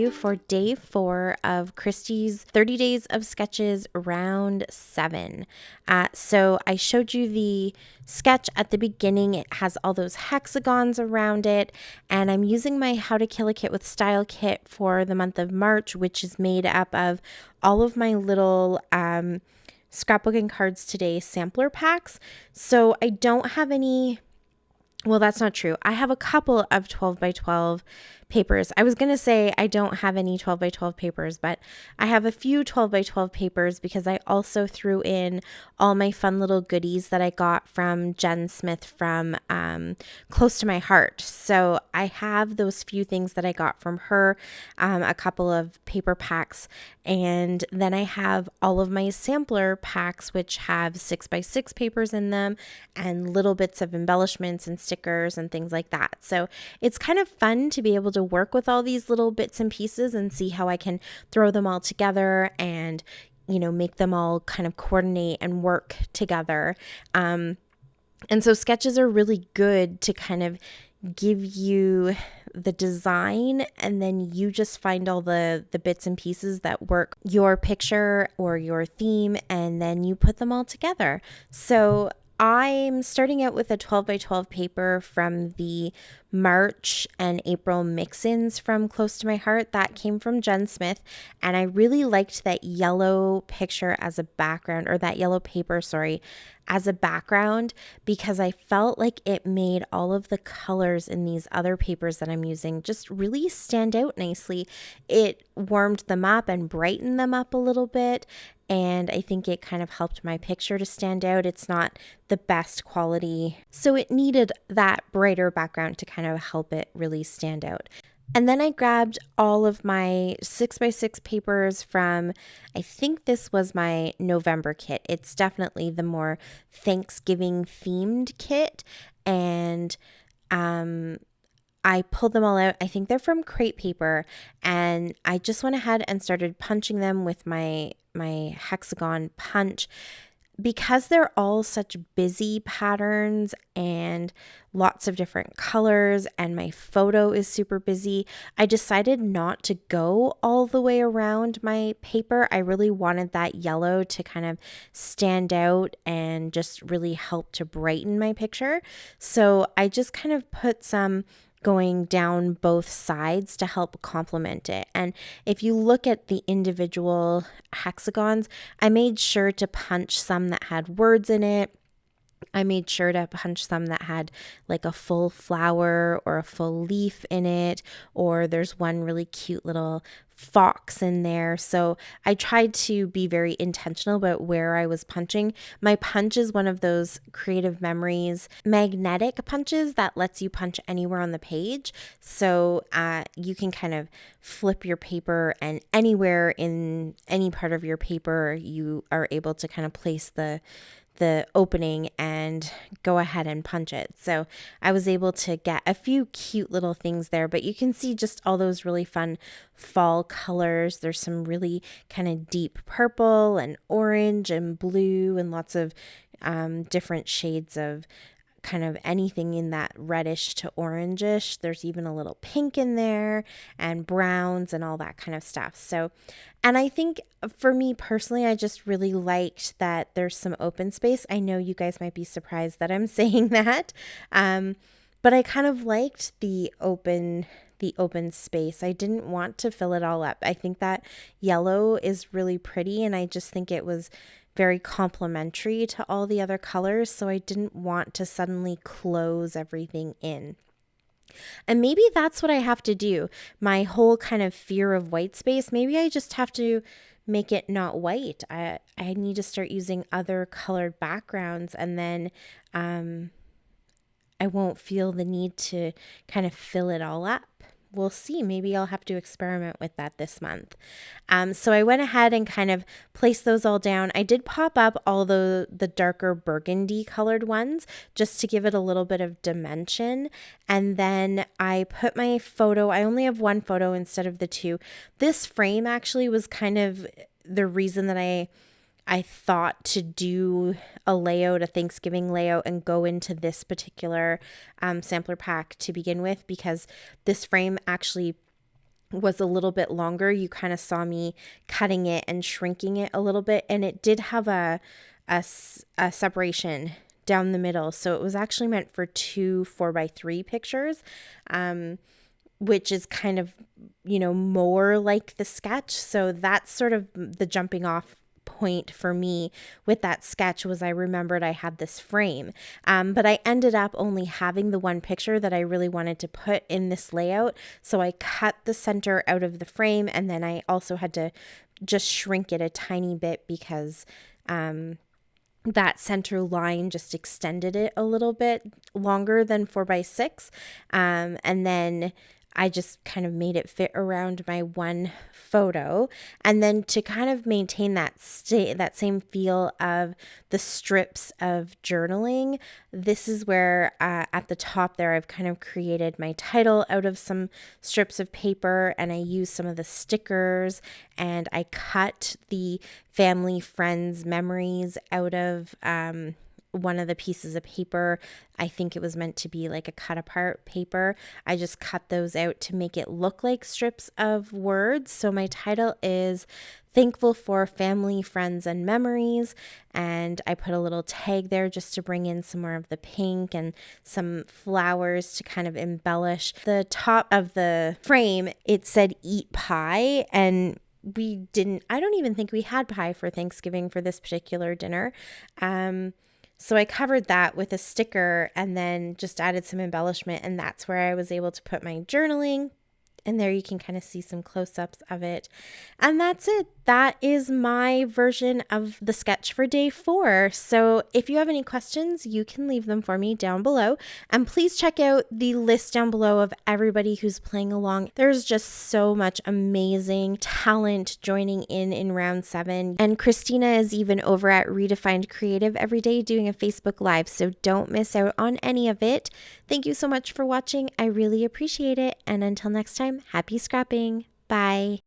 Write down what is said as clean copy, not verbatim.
you for day 4 of Christy's 30 Days of Sketches round 7. So I showed you the sketch at the beginning. It has all those hexagons around it, and I'm using my How to Kill a Kit with Style kit for the month of March, which is made up of all of my little Scrapbook and Cards Today sampler packs. So I don't have any. Well, that's not true. I have a couple of 12 by 12 papers. I was going to say I don't have any 12 by 12 papers, but I have a few 12 by 12 papers because I also threw in all my fun little goodies that I got from Jen Smith from Close to My Heart. So I have those few things that I got from her, a couple of paper packs, and then I have all of my sampler packs, which have 6 by 6 papers in them and little bits of embellishments and stickers and things like that. So it's kind of fun to be able to work with all these little bits and pieces and see how I can throw them all together and, you know, make them all kind of coordinate and work together. And so sketches are really good to kind of give you the design, and then you just find all the bits and pieces that work your picture or your theme, and then you put them all together. So I'm starting out with a 12 by 12 paper from the March and April mix-ins from Close to My Heart. That came from Jen Smith, and I really liked that yellow picture as a background, or that yellow paper, as a background, because I felt like it made all of the colors in these other papers that I'm using just really stand out nicely. It warmed them up and brightened them up a little bit, and I think it kind of helped my picture to stand out. It's not the best quality, so it needed that brighter background to kind of help it really stand out. And then I grabbed all of my 6 by 6 papers from, I think this was my November kit. It's definitely the more Thanksgiving themed kit. And I pulled them all out. I think they're from Crate Paper. And I just went ahead and started punching them with my hexagon punch. Because they're all such busy patterns and lots of different colors, and my photo is super busy, I decided not to go all the way around my paper. I really wanted that yellow to kind of stand out and just really help to brighten my picture. So I just kind of put some going down both sides to help complement it. And if you look at the individual hexagons, I made sure to punch some that had words in it. I made sure to punch some that had like a full flower or a full leaf in it, or there's one really cute little fox in there. So I tried to be very intentional about where I was punching. My punch is one of those Creative Memories magnetic punches that lets you punch anywhere on the page. So you can kind of flip your paper, and anywhere in any part of your paper you are able to kind of place the opening and go ahead and punch it. So I was able to get a few cute little things there, but you can see just all those really fun fall colors. There's some really kind of deep purple and orange and blue and lots of different shades of kind of anything in that reddish to orangish. There's even a little pink in there and browns and all that kind of stuff. So, and I think for me personally, I just really liked that there's some open space. I know you guys might be surprised that I'm saying that, but I kind of liked the open space. I didn't want to fill it all up. I think that yellow is really pretty, and I just think it was very complementary to all the other colors, so I didn't want to suddenly close everything in. And maybe that's what I have to do. My whole kind of fear of white space, maybe I just have to make it not white. I need to start using other colored backgrounds, and then I won't feel the need to kind of fill it all up. We'll see. Maybe I'll have to experiment with that this month. So I went ahead and kind of placed those all down. I did pop up all the darker burgundy colored ones just to give it a little bit of dimension. And then I put my photo, I only have one photo instead of the two. This frame actually was kind of the reason that I thought to do a layout, a Thanksgiving layout, and go into this particular sampler pack to begin with, because this frame actually was a little bit longer. You kind of saw me cutting it and shrinking it a little bit, and it did have a separation down the middle. So it was actually meant for two 4x3 pictures, which is kind of, more like the sketch. So that's sort of the jumping off point for me with that sketch was I remembered I had this frame. But I ended up only having the one picture that I really wanted to put in this layout. So I cut the center out of the frame, and then I also had to just shrink it a tiny bit because that center line just extended it a little bit longer than 4x6. And then I just kind of made it fit around my one photo. And then to kind of maintain that same feel of the strips of journaling, this is where at the top there I've kind of created my title out of some strips of paper, and I used some of the stickers, and I cut the family, friends, memories out of one of the pieces of paper. I think it was meant to be like a cut apart paper. I just cut those out to make it look like strips of words. So my title is Thankful for Family, Friends, and Memories. And I put a little tag there just to bring in some more of the pink and some flowers to kind of embellish the top of the frame. It said eat pie, and I don't even think we had pie for Thanksgiving for this particular dinner. So I covered that with a sticker and then just added some embellishment, and that's where I was able to put my journaling. And there you can kind of see some close-ups of it. And that's it. That is my version of the sketch for day 4. So if you have any questions, you can leave them for me down below. And please check out the list down below of everybody who's playing along. There's just so much amazing talent joining in round 7. And Christina is even over at Redefined Creative every day doing a Facebook Live. So don't miss out on any of it. Thank you so much for watching. I really appreciate it. And until next time, happy scrapping. Bye.